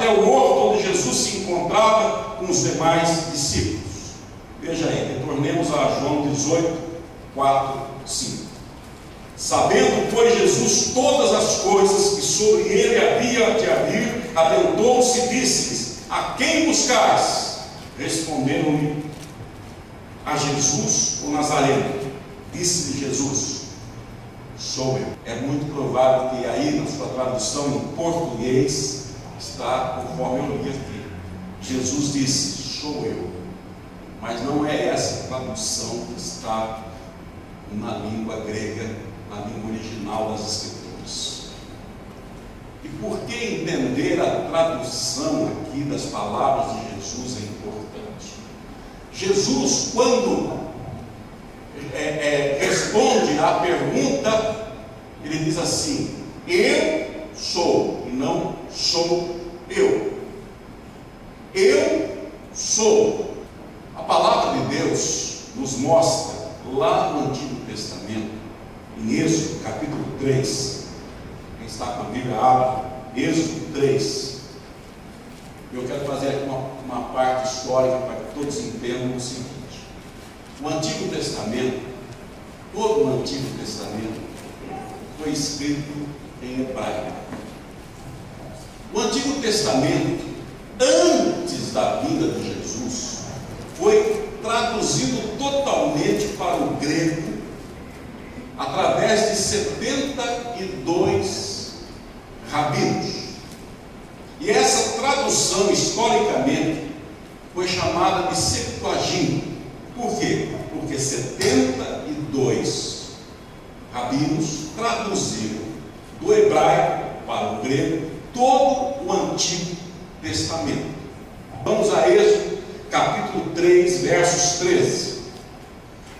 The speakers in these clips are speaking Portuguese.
até o horto onde Jesus se encontrava com os demais discípulos. Veja aí, retornemos a João 18, 4, 5. Sabendo, pois, Jesus todas as coisas que sobre ele havia de haver, adentrou-se e disse-lhes: a quem buscais? Responderam-lhe: a Jesus, o Nazareno. Disse-lhe Jesus: sou eu. É muito provável que aí na sua tradução em português está conforme eu li aqui. Jesus disse: sou eu. Mas não é essa tradução que está na língua grega, na língua original das Escrituras. E por que entender a tradução aqui das palavras de Jesus é importante? Jesus, quando responde à pergunta, ele diz assim: eu sou, e não sou eu. Eu sou. A palavra de Deus nos mostra lá no Antigo Testamento, em Êxodo capítulo 3, quem está com a Bíblia abre, Êxodo 3. Eu quero fazer aqui uma parte histórica para que todos entendam o seguinte: o Antigo Testamento, todo o Antigo Testamento foi escrito em hebraico. O Antigo Testamento, antes da vinda de Jesus, foi traduzido totalmente para o grego através de 72 rabinos. E essa tradução, historicamente, foi chamada de Septuaginta. Por quê? Porque 72 rabinos traduziram do hebraico para o grego todo o Antigo Testamento. Vamos a Êxodo capítulo 3, versos 13.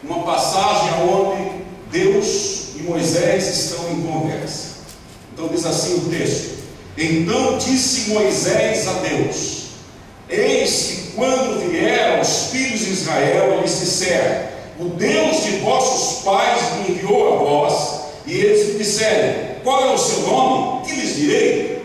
Uma passagem onde Deus e Moisés estão em conversa. Então diz assim o texto: então disse Moisés a Deus: eis que quando vieram os filhos de Israel, lhes disseram: o Deus de vossos pais me enviou a vós. E eles me disseram: qual é o seu nome? Que lhes direi?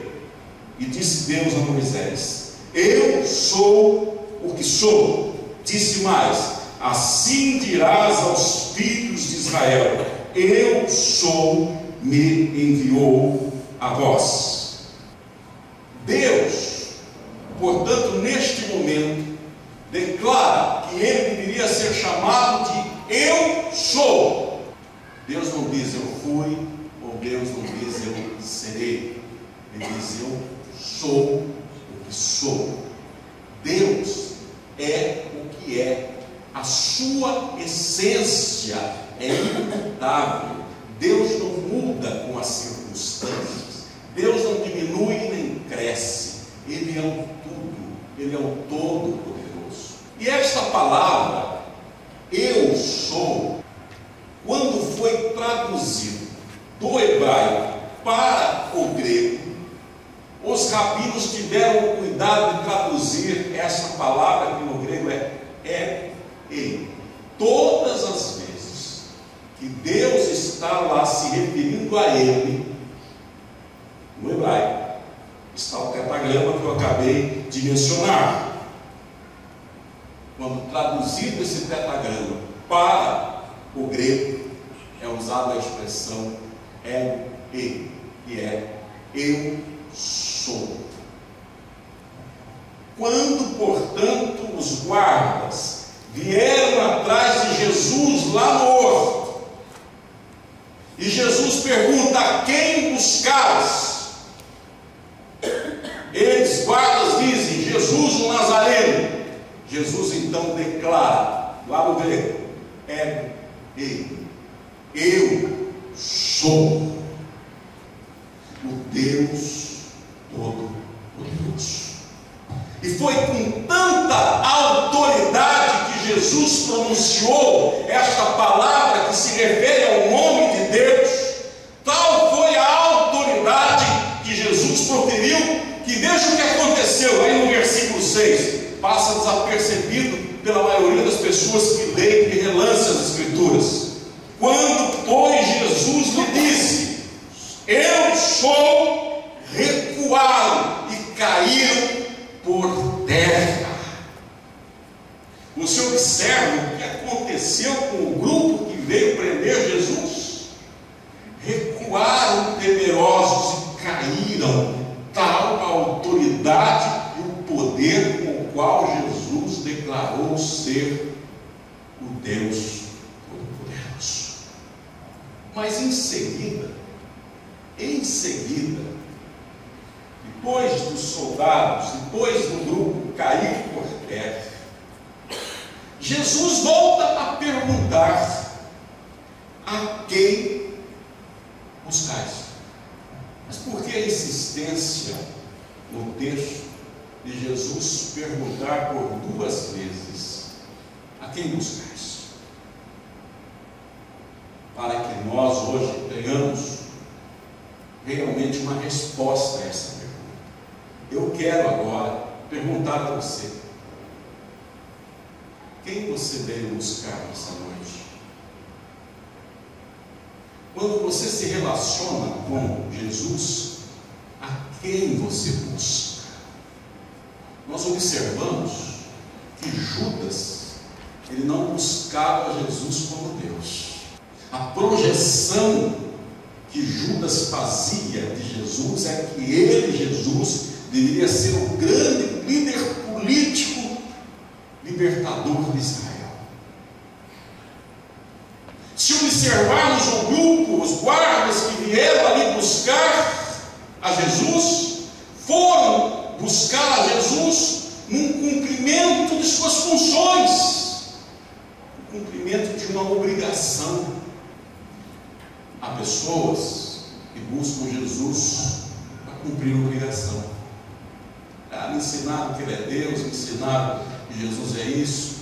E disse Deus a Moisés: eu sou o que sou. Disse mais: assim dirás aos filhos de Israel: eu sou, me enviou a vós. Deus, portanto, neste momento, declara que ele deveria ser chamado de eu sou. Deus não diz eu fui, ou Deus não diz eu serei. Ele diz eu sou o que sou. Deus é o que é. A sua essência é imutável. Deus não muda com as circunstâncias. Deus não diminui nem cresce. Ele é o tudo. Ele é o todo-poderoso. E esta palavra, eu sou, quando foi traduzido do hebraico para o grego, os rabinos tiveram o cuidado de traduzir essa palavra, que no grego é ele. Todas as vezes que Deus está lá se referindo a ele, no hebraico, está o tetragrama que eu acabei de mencionar. Quando traduzido esse tetragrama para o grego, é usada a expressão ele, que é eu sou. Quando, portanto, os guardas vieram atrás de Jesus lá no horto, e Jesus pergunta: a quem buscais? Eles, guardas, dizem: Jesus o Nazareno. Jesus então declara, lá no grego, é ele, eu sou o Deus Todo-Poderoso. E foi com tanta autoridade que Jesus pronunciou esta palavra que se refere ao nome de Deus. Tal foi a autoridade que Jesus proferiu, que veja o que aconteceu aí no versículo 6. Passa desapercebido pela maioria das pessoas que leem e relancem as Escrituras. Quando, pois, Jesus lhe disse: eu sou, recuaram e caíram aconteceu com o grupo que veio prender Jesus? Recuaram temerosos e caíram, tal a autoridade e o poder com o qual Jesus declarou ser o Deus Todo-Poderoso. Mas em seguida, depois dos soldados, depois do grupo cair por terra, Jesus volta a perguntar: a quem buscais? Mas por que a insistência no texto de Jesus perguntar por 2 vezes: a quem buscais? Para que nós hoje tenhamos realmente uma resposta a essa pergunta. Eu quero agora perguntar a você: quem você veio buscar nessa noite? Quando você se relaciona com Jesus, a quem você busca? Nós observamos que Judas, ele não buscava Jesus como Deus. A projeção que Judas fazia de Jesus é que ele, Jesus, deveria ser o grande líder político libertador de Israel. Se observarmos o grupo, os guardas que vieram ali buscar a Jesus, foram buscar a Jesus num cumprimento de suas funções, no cumprimento de uma obrigação. Há pessoas que buscam Jesus para cumprir a obrigação. Me ensinaram que Ele é Deus, me ensinaram que Jesus é isso.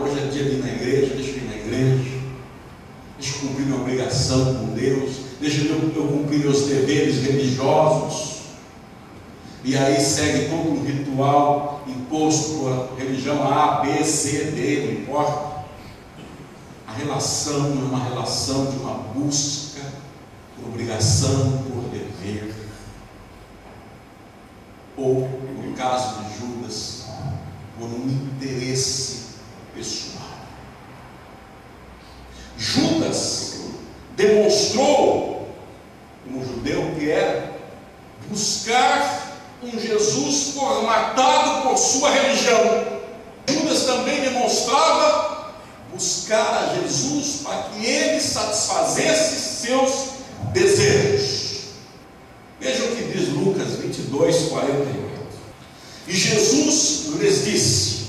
Hoje é dia de ir na igreja, deixa eu ir na igreja, deixa eu cumprir minha obrigação com Deus, deixa eu cumprir meus deveres religiosos. E aí segue todo um ritual imposto por religião A, B, C, D, não importa. A relação é uma relação de uma busca por obrigação, por dever. Ou, no caso de Judas, por um interesse pessoal. Judas demonstrou, como judeu que era, buscar um Jesus formatado por sua religião. Judas também demonstrava buscar a Jesus para que ele satisfazesse seus desejos. Veja o que diz Lucas 22, 48. E Jesus lhes disse: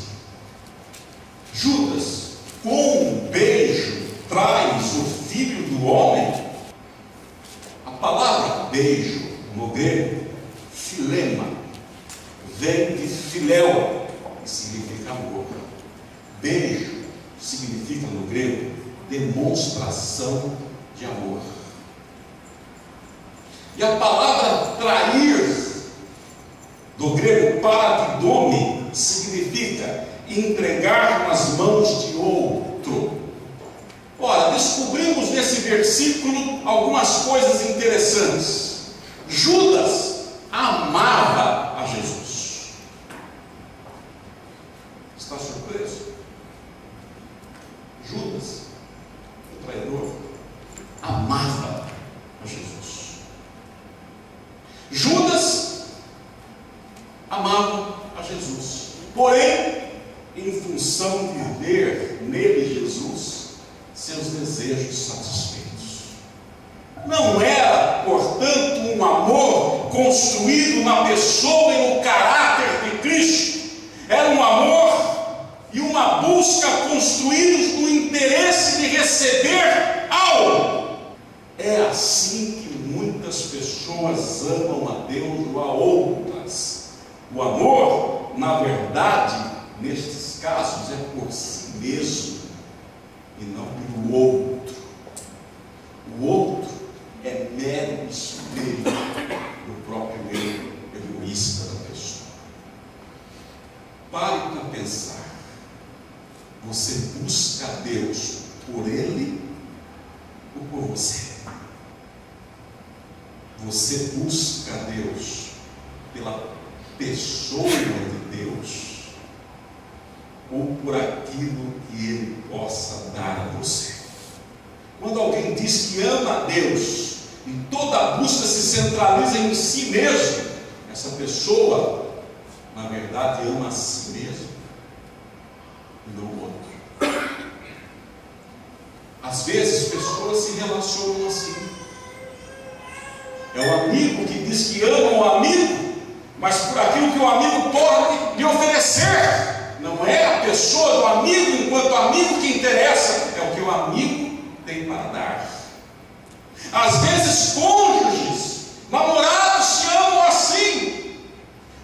Judas, com um beijo traz o Filho do Homem? A palavra beijo no grego, filema, vem de filéu, que significa amor. Beijo significa no grego demonstração de amor. E a palavra trair, do grego paradidome, significa entregar nas mãos de outro. Ora, descobrimos nesse versículo algumas coisas interessantes. Judas amava a Jesus. Está surpreso? Judas, o traidor, amava a Jesus. Judas amava a Jesus, porém, em função de ver nele Jesus, seus desejos satisfeitos. Não era, portanto, um amor construído na pessoa e no caráter de Cristo. Era um amor e uma busca construídos no interesse de receber algo. É assim que muitas pessoas amam a Deus ou a outras. O amor, na verdade, nestes casos, é por si mesmo e não pelo outro. O outro é mero espelho do próprio eu egoísta da pessoa. Pare para pensar. Você busca a Deus por Ele ou por você? Você busca a Deus pela pessoa de Deus ou por aquilo que Ele possa dar a você. Quando alguém diz que ama a Deus e toda a busca se centraliza em si mesmo, essa pessoa, na verdade, ama a si mesmo e não o outro. Às vezes, pessoas se relacionam assim. É o amigo que diz que ama o amigo, mas por aquilo que o amigo pode lhe oferecer. Não é a pessoa do amigo enquanto amigo que interessa, é o que o amigo tem para dar. Às vezes, cônjuges, namorados se amam assim.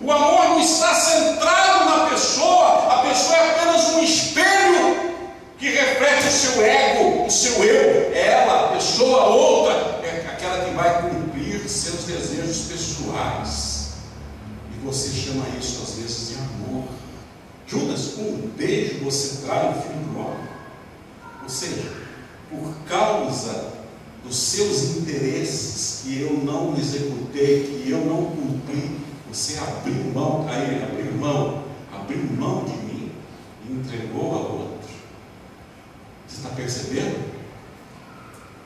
O amor não está centrado na pessoa, a pessoa é apenas um espelho que reflete o seu ego, o seu eu. Ela, a pessoa, outra, é aquela que vai cumprir seus desejos pessoais. E você chama isso às vezes de amor. Judas, com um beijo você trai o filho do homem. Ou seja, por causa dos seus interesses que eu não executei, que eu não cumpri, você abriu mão, Caim, abriu mão de mim e entregou a outro. Você está percebendo?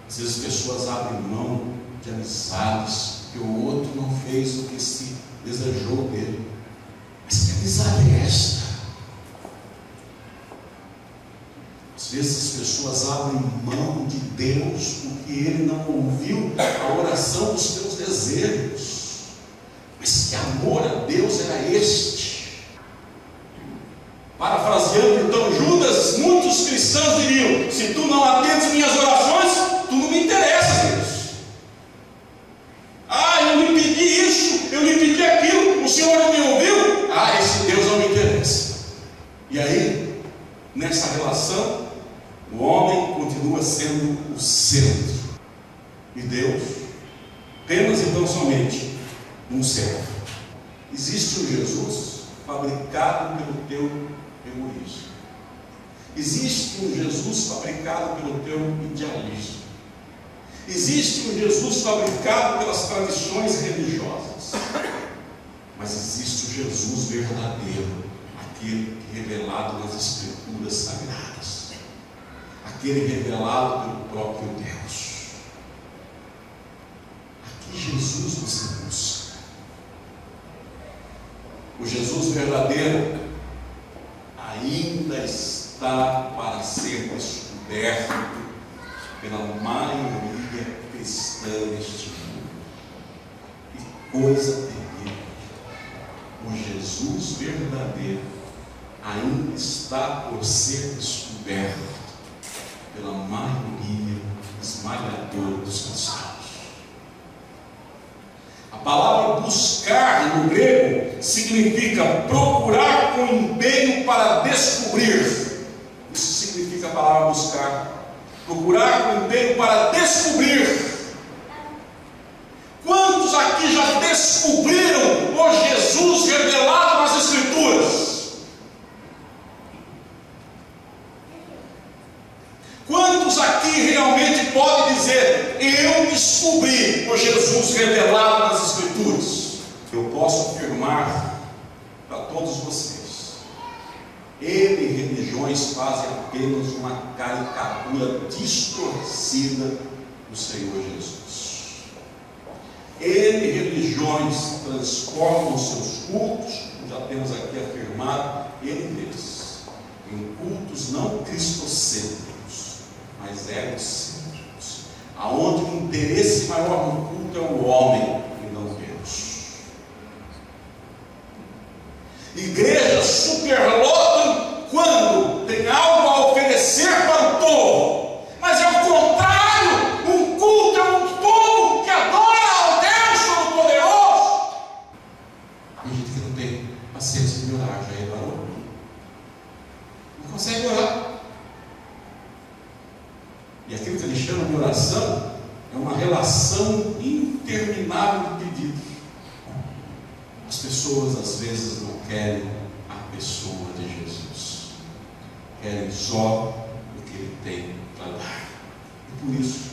Às vezes as pessoas abrem mão de amizades que o outro não fez o que se desejou dele. Mas que amizade é esta? Às vezes as pessoas abrem mão de Deus porque Ele não ouviu a oração dos seus desejos. Mas que amor a Deus era este? Parafraseando então Judas, muitos cristãos diriam: se tu não atendes minhas orações, tu não me interessa, Deus. Eu lhe pedi isso, eu lhe pedi aquilo, o Senhor não me ouviu? Esse Deus não me interessa. E aí, nessa relação, o homem continua sendo o centro e Deus apenas e tão somente um servo. Existe um Jesus fabricado pelo teu egoísmo. Existe um Jesus fabricado pelo teu idealismo. Existe um Jesus fabricado pelas tradições religiosas. Mas existe o Jesus verdadeiro, aquele que é revelado nas Escrituras Sagradas, aquele revelado pelo próprio Deus. A que Jesus você busca? O Jesus verdadeiro ainda está para ser descoberto pela maioria cristã deste mundo. Que coisa terrível! O Jesus verdadeiro ainda está por ser descoberto pela maioria esmagadora dos cristãos. A palavra buscar no grego significa procurar com empenho para descobrir. Isso significa a palavra buscar. Procurar com empenho para descobrir. Quantos aqui já descobriram o Jesus revelado nas Escrituras? Quantos aqui realmente podem dizer: eu descobri o Jesus revelado nas Escrituras? Eu posso afirmar para todos vocês: ele e religiões fazem apenas uma caricatura distorcida do Senhor Jesus. Ele e religiões transformam seus cultos, como já temos aqui afirmado, eles, em cultos não cristocêntricos, mas egocêntricos, aonde o interesse maior no culto é o homem e não Deus. Igrejas superlotam quando tem algo a oferecer para o povo, mas é o contrário. Um culto é um povo que adora ao Deus Todo-Poderoso. Tem gente que não tem paciência de orar, já reparou? Não consegue orar. E aquilo que ele chama de oração é uma relação interminável de pedidos. As pessoas às vezes não querem a pessoa de Jesus, querem só o que ele tem para dar, e por isso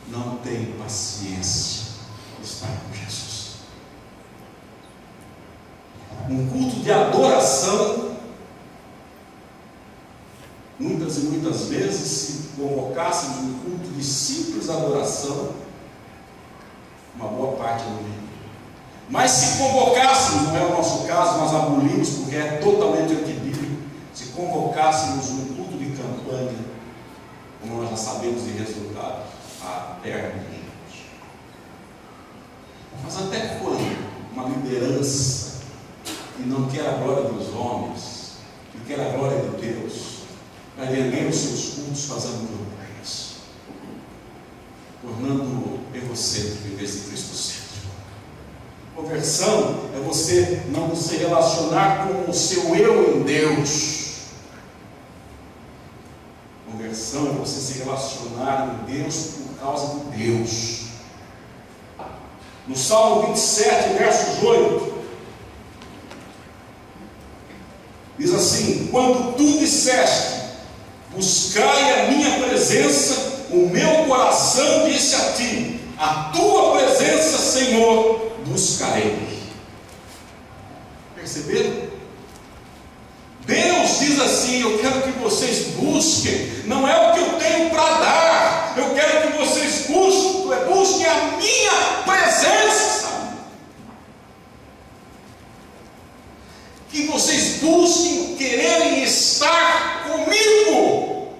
não tem paciência de estar com Jesus. Um culto de adoração muitas e muitas vezes, se convocássemos um culto de simples adoração, uma boa parte não viria. Mas se convocássemos, não é o nosso caso, nós abolimos porque é totalmente antibíblico, se convocássemos um culto de campanha, como nós já sabemos de resultado, a terra de gente. Mas até quando uma liderança que não quer a glória dos homens, que quer a glória de Deus, vai vender os seus cultos fazendo campanhas, tornando egocêntrico em vez de cristocêntrico? Conversão é você não se relacionar com o seu eu em Deus. Conversão é você se relacionar em Deus por causa de Deus. No Salmo 27, versos 8, diz assim: quando tu disseste, buscai a minha presença, o meu coração disse a ti, a tua presença, Senhor, buscarei. Perceberam? Deus diz assim: eu quero que vocês busquem, não é o que eu tenho para dar, eu quero que vocês busquem a minha presença, que vocês busquem quererem estar comigo,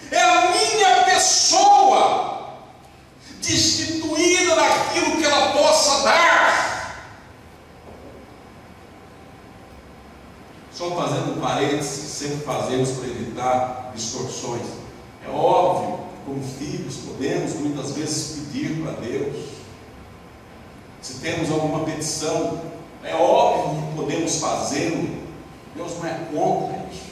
é a minha pessoa destituída daquilo que ela possa dar. Só fazendo um parênteses, que sempre fazemos para evitar distorções. É óbvio que, como filhos, podemos muitas vezes pedir para Deus. Se temos alguma petição, é óbvio que podemos fazê-lo. Deus não é contra isso.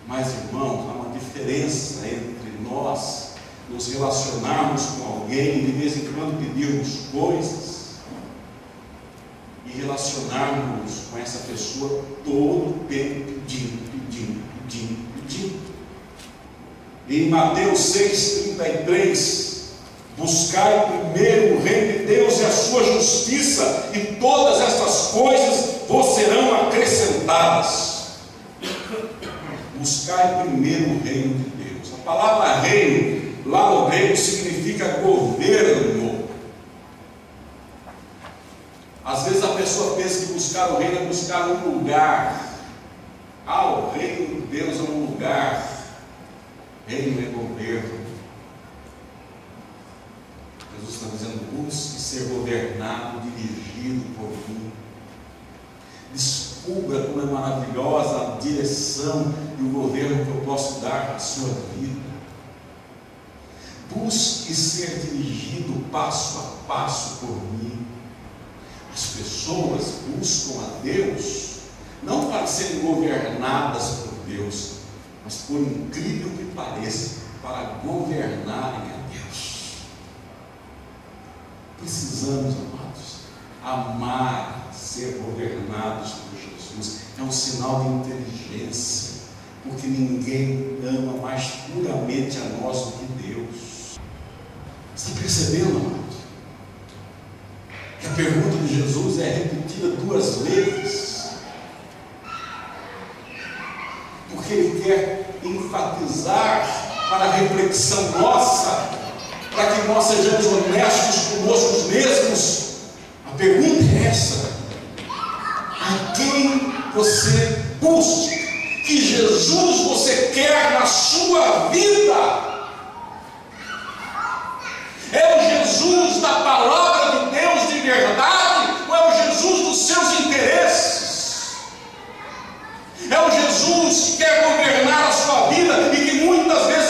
Mas, irmãos, há uma diferença entre nós nos relacionarmos com alguém e de vez em quando pedirmos coisas, e relacionarmos com essa pessoa todo o tempo pedindo. Em Mateus 6,33, buscai primeiro o reino de Deus e a sua justiça, e todas estas coisas vos serão acrescentadas. Buscai primeiro o reino de Deus. A palavra reino, lá no grego, significa governo. Às vezes a pessoa pensa que buscar o reino é buscar um lugar. O reino de Deus é um lugar. Reino é governo. Jesus está dizendo: busque ser governado, dirigido por mim. Descubra como é maravilhosa a direção e o governo que eu posso dar à sua vida. Busque ser dirigido passo a passo por mim. As pessoas buscam a Deus não para serem governadas por Deus, mas, por incrível que pareça, para governarem a Deus. Precisamos, amados, amar ser governados por Jesus. É um sinal de inteligência, porque ninguém ama mais puramente a nós do que Deus. Está percebendo, amados? Que a pergunta de Jesus é repetida 2 vezes, porque Ele quer enfatizar para a reflexão nossa, para que nós sejamos honestos conosco mesmos. A pergunta é essa: a quem você busca? Que Jesus você quer na sua vida? É o Jesus da palavra de Deus de verdade, ou é o Jesus dos seus interesses? É o Jesus que quer governar a sua vida e que muitas vezes